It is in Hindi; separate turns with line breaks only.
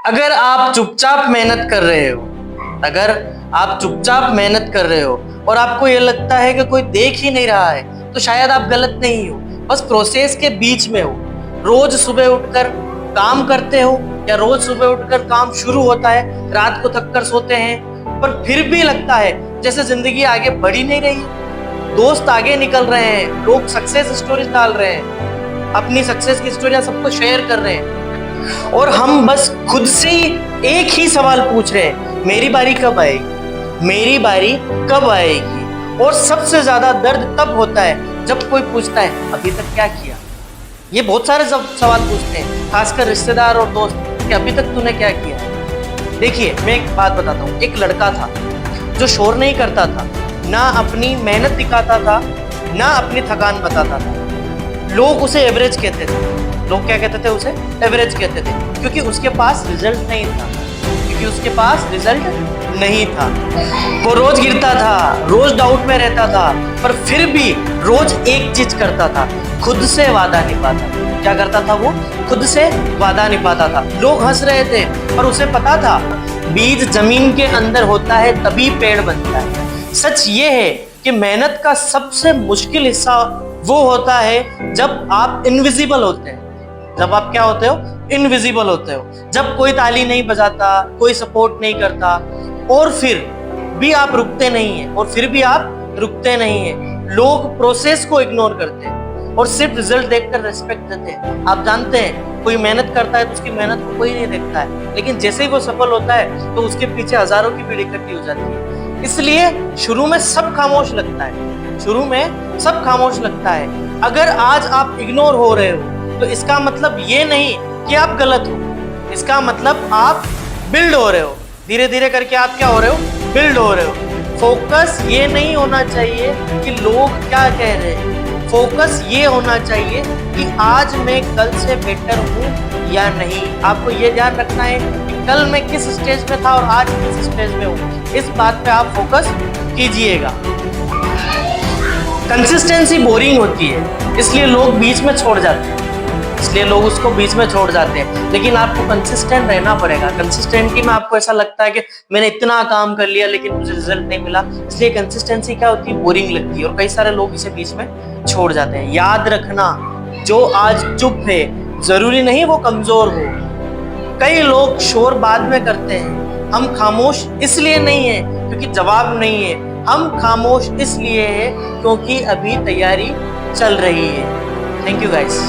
अगर आप चुपचाप मेहनत कर रहे हो, अगर आप चुपचाप मेहनत कर रहे हो और आपको ये लगता है कि कोई देख ही नहीं रहा है, तो शायद आप गलत नहीं हो, बस प्रोसेस के बीच में हो। रोज सुबह उठकर काम करते हो या रोज सुबह उठकर काम शुरू होता है, रात को थक कर सोते हैं, पर फिर भी लगता है जैसे जिंदगी आगे बढ़ ही नहीं रही। दोस्त आगे निकल रहे हैं, लोग सक्सेस स्टोरीज डाल रहे हैं, अपनी सक्सेस की स्टोरियां सबको शेयर कर रहे हैं, और हम बस खुद से एक ही सवाल पूछ रहे हैं, मेरी बारी कब आएगी, मेरी बारी कब आएगी। और सबसे ज्यादा दर्द तब होता है जब कोई पूछता है अभी तक क्या किया। ये बहुत सारे सवाल पूछते हैं, खासकर रिश्तेदार और दोस्त, कि अभी तक तूने क्या किया। देखिए, मैं एक बात बताता हूँ। एक लड़का था जो शोर नहीं करता था, ना अपनी मेहनत दिखाता था, ना अपनी थकान बताता था। लोग उसे एवरेज कहते थे। लोग क्या कहते थे? उसे एवरेज कहते थे, क्योंकि उसके पास रिजल्ट नहीं था, क्योंकि उसके पास रिजल्ट नहीं था। वो रोज गिरता था, रोज डाउट में रहता था, पर फिर भी रोज एक चीज करता था, खुद से वादा निभाता था। क्या करता था वो? खुद से वादा निभाता था। लोग हंस रहे थे, पर उसे पता था बीज जमीन के अंदर होता है तभी पेड़ बनता है। सच ये है कि मेहनत का सबसे मुश्किल हिस्सा वो होता है जब आप इनविजिबल होते हैं। जब आप क्या होते हो? इनविजिबल होते हो। जब कोई ताली नहीं बजाता, कोई सपोर्ट नहीं करता, और फिर भी आप रुकते नहीं है, और फिर भी आप रुकते नहीं है। लोग प्रोसेस को इग्नोर करते हैं और सिर्फ रिजल्ट देखकर रिस्पेक्ट देते हैं। आप जानते हैं, कोई मेहनत करता है तो उसकी मेहनत को कोई नहीं देखता है, लेकिन जैसे ही वो सफल होता है तो उसके पीछे हजारों की भीड़ इकट्ठी हो जाती है। इसलिए शुरू में सब खामोश लगता है, शुरू में सब खामोश लगता है। अगर आज आप इग्नोर हो रहे हो तो इसका मतलब ये नहीं कि आप गलत हो, इसका मतलब आप बिल्ड हो रहे हो। धीरे धीरे करके आप क्या हो रहे हो? बिल्ड हो रहे हो। फोकस ये नहीं होना चाहिए कि लोग क्या कह रहे हैं, फोकस ये होना चाहिए कि आज मैं कल से बेटर हूँ या नहीं। आपको ये ध्यान रखना है कि कल मैं किस स्टेज में था और आज किस स्टेज में हूँ। इस बात पे आप फोकस कीजिएगा। कंसिस्टेंसी बोरिंग होती है, इसलिए लोग बीच में छोड़ जाते हैं, इसलिए लोग उसको बीच में छोड़ जाते हैं। लेकिन आपको कंसिस्टेंट रहना पड़ेगा। कंसिस्टेंटी में आपको ऐसा लगता है कि मैंने इतना काम कर लिया लेकिन मुझे रिजल्ट नहीं मिला, इसलिए कंसिस्टेंसी क्या होती है? बोरिंग लगती है, और कई सारे लोग इसे बीच में छोड़ जाते हैं। याद रखना, जो आज चुप है जरूरी नहीं वो कमजोर हो। कई लोग शोर बाद में करते हैं। हम खामोश इसलिए नहीं है क्योंकि जवाब नहीं है, हम खामोश इसलिए है क्योंकि अभी तैयारी चल रही है। Thank you guys.